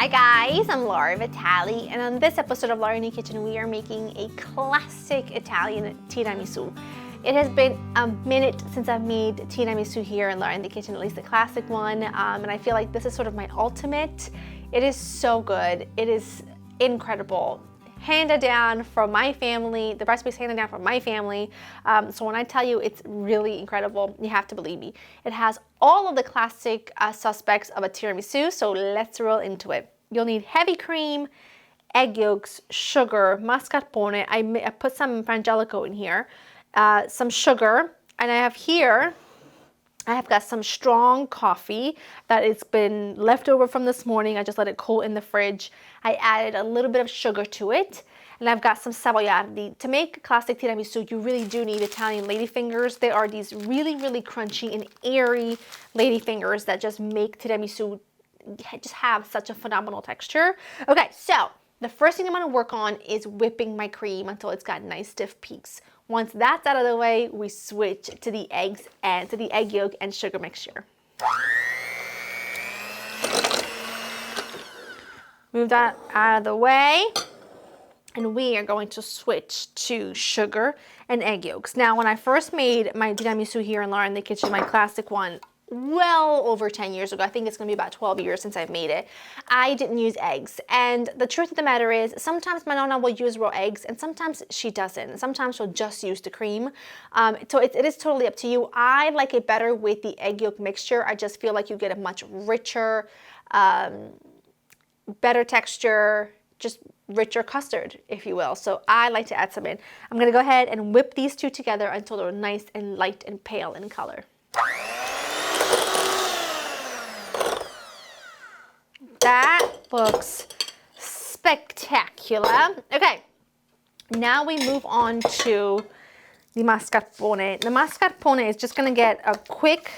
Hi guys, I'm Laura Vitale, and on this episode of Laura in the Kitchen, we are making a classic Italian tiramisu. It has been a minute since I've made tiramisu here in Laura in the Kitchen, at least the classic one, and I feel like this is sort of my ultimate. It is so good. It is incredible. Handed down from my family. The recipe is handed down from my family. So when I tell you it's really incredible, you have to believe me. It has all of the classic suspects of a tiramisu, so let's roll into it. You'll need heavy cream, egg yolks, sugar, mascarpone. I put some frangelico in here, some sugar, and I have got some strong coffee that it's been left over from this morning. I just let it cool in the fridge. I added a little bit of sugar to it, and I've got some savoiardi. To make classic tiramisu, you really do need Italian ladyfingers. They are these really, really crunchy and airy ladyfingers that just make tiramisu just have such a phenomenal texture. Okay, so the first thing I'm gonna work on is whipping my cream until it's got nice stiff peaks. Once that's out of the way, we switch to the eggs and to the egg yolk and sugar mixture. Move that out of the way, and we are going to switch to sugar and egg yolks. Now, when I first made my tiramisu here in Laura in the Kitchen, my classic one, well over 10 years ago, I think it's gonna be about 12 years since I've made it, I didn't use eggs. And the truth of the matter is, sometimes my nonna will use raw eggs and sometimes she doesn't. Sometimes she'll just use the cream. So it is totally up to you. I like it better with the egg yolk mixture. I just feel like you get a much richer, better texture, just richer custard, if you will. So I like to add some in. I'm gonna go ahead and whip these two together until they're nice and light and pale in color. That looks spectacular. Okay, now we move on to the mascarpone. The mascarpone is just gonna get a quick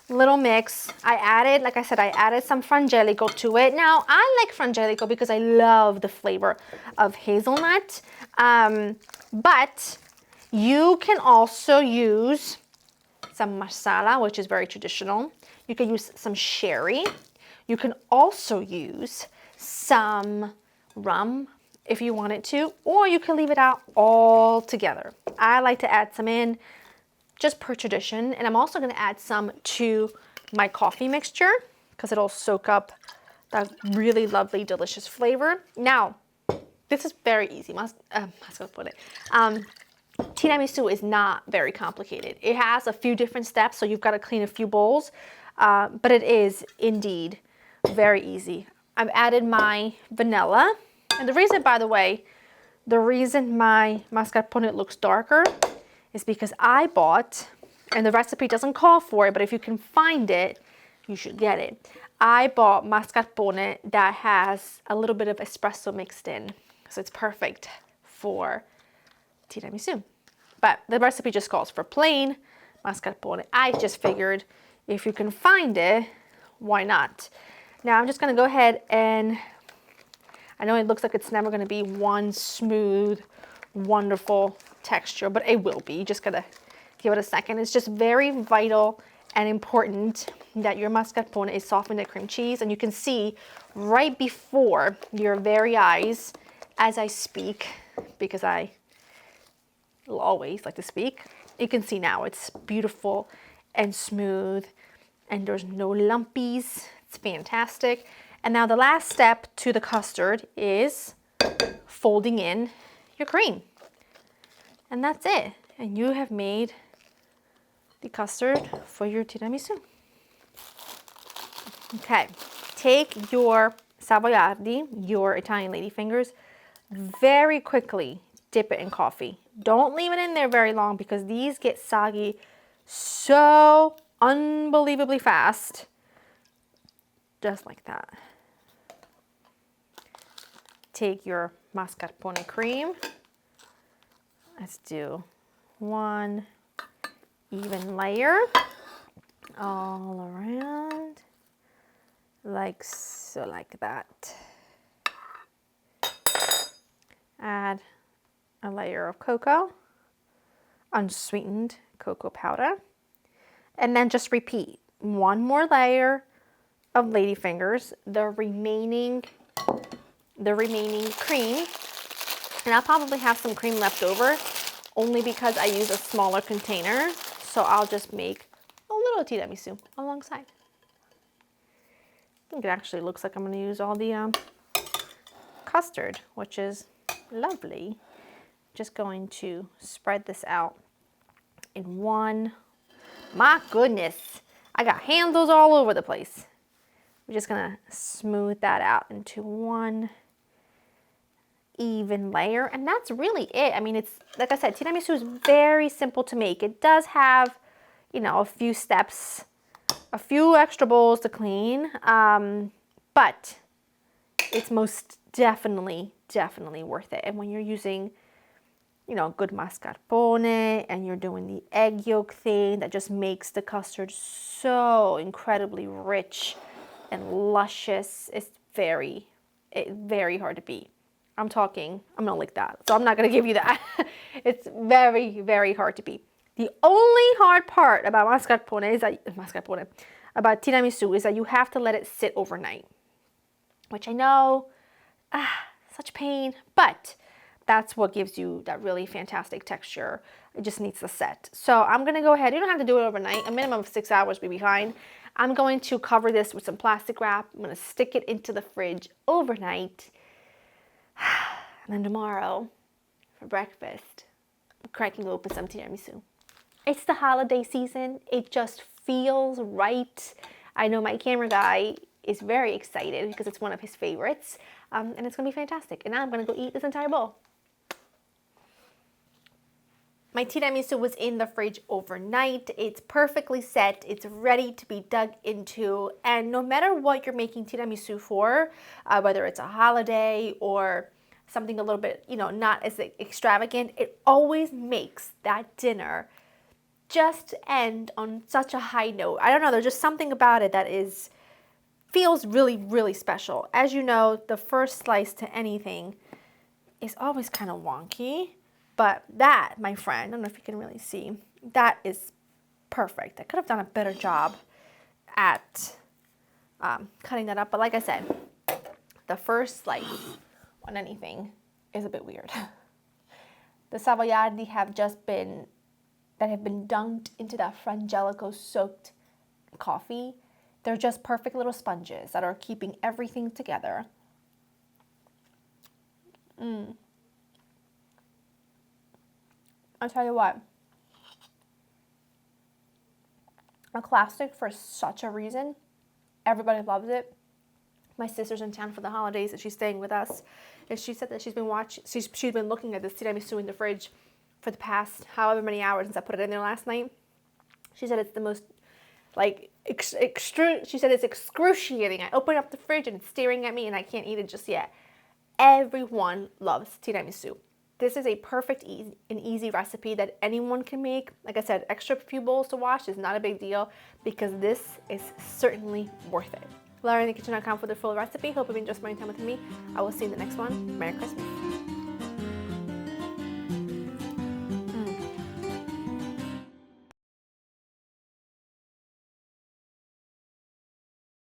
little mix. Like I said, I added some frangelico to it. Now, I like frangelico because I love the flavor of hazelnut, but you can also use some marsala, which is very traditional. You can use some sherry. You can also use some rum if you wanted to, or you can leave it out all together. I like to add some in just per tradition, and I'm also going to add some to my coffee mixture because it'll soak up that really lovely, delicious flavor. Now, this is very easy. Tiramisu is not very complicated. It has a few different steps, so you've got to clean a few bowls, but it is indeed very easy. I've added my vanilla, and the reason, by the way, the reason my mascarpone looks darker is because I bought, and the recipe doesn't call for it, but if you can find it, you should get it. I bought mascarpone that has a little bit of espresso mixed in, so it's perfect for tiramisu. But the recipe just calls for plain mascarpone. I just figured if you can find it, why not? Now I'm just gonna go ahead and, I know it looks like it's never gonna be one smooth, wonderful texture, but it will be. You just gotta give it a second. It's just very vital and important that your mascarpone is softened in cream cheese, and you can see right before your very eyes as I speak, because I will always like to speak, you can see now it's beautiful and smooth and there's no lumpies. It's fantastic. And now the last step to the custard is folding in your cream. And that's it. And you have made the custard for your tiramisu. Okay, take your savoiardi, your Italian ladyfingers, very quickly dip it in coffee. Don't leave it in there very long because these get soggy so unbelievably fast. Just like that. Take your mascarpone cream. Let's do one even layer all around, like so, like that. Add a layer of cocoa, unsweetened cocoa powder, and then just repeat. One more layer of ladyfingers. The remaining the remaining cream. And I'll probably have some cream left over only because I use a smaller container. So I'll just make a little tiramisu alongside. I think it actually looks like I'm going to use all the custard, which is lovely. Just going to spread this out in one. My goodness, I got handles all over the place. We're just gonna smooth that out into one even layer, and that's really it. I mean, it's like I said, tiramisu is very simple to make. It does have, you know, a few steps, a few extra bowls to clean, but it's most definitely worth it. And when you're using, you know, good mascarpone and you're doing the egg yolk thing, that just makes the custard so incredibly rich and luscious. It's very hard to beat. I'm gonna lick that, so I'm not gonna give you that. It's very hard to beat. The only hard part about about tiramisu is that you have to let it sit overnight, which I know, such pain, but that's what gives you that really fantastic texture. It just needs to set. So I'm gonna go ahead, you don't have to do it overnight, a minimum of 6 hours will be fine. I'm going to cover this with some plastic wrap. I'm gonna stick it into the fridge overnight. And then tomorrow, for breakfast, I'm cracking open some tiramisu. It's the holiday season. It just feels right. I know my camera guy is very excited because it's one of his favorites. And it's gonna be fantastic. And now I'm gonna go eat this entire bowl. My tiramisu was in the fridge overnight. It's perfectly set. It's ready to be dug into. And no matter what you're making tiramisu for, whether it's a holiday or something a little bit, you know, not as extravagant, it always makes that dinner just end on such a high note. I don't know, there's just something about it that feels really special. As you know, the first slice to anything is always kind of wonky. But that, my friend, I don't know if you can really see, that is perfect. I could have done a better job at cutting that up. But like I said, the first slice on anything is a bit weird. The savoiardi have been dunked into that frangelico soaked coffee. They're just perfect little sponges that are keeping everything together. I'll tell you what, a classic for such a reason. Everybody loves it. My sister's in town for the holidays and she's staying with us. And she said that she's been looking at this tiramisu in the fridge for the past however many hours since I put it in there last night. She said it's the most, like, she said it's excruciating. I open up the fridge and it's staring at me and I can't eat it just yet. Everyone loves tiramisu. This is a perfect and easy recipe that anyone can make. Like I said, extra few bowls to wash is not a big deal because this is certainly worth it. LauraInTheKitchen.com for the full recipe. Hope you've enjoyed spending time with me. I will see you in the next one. Merry Christmas.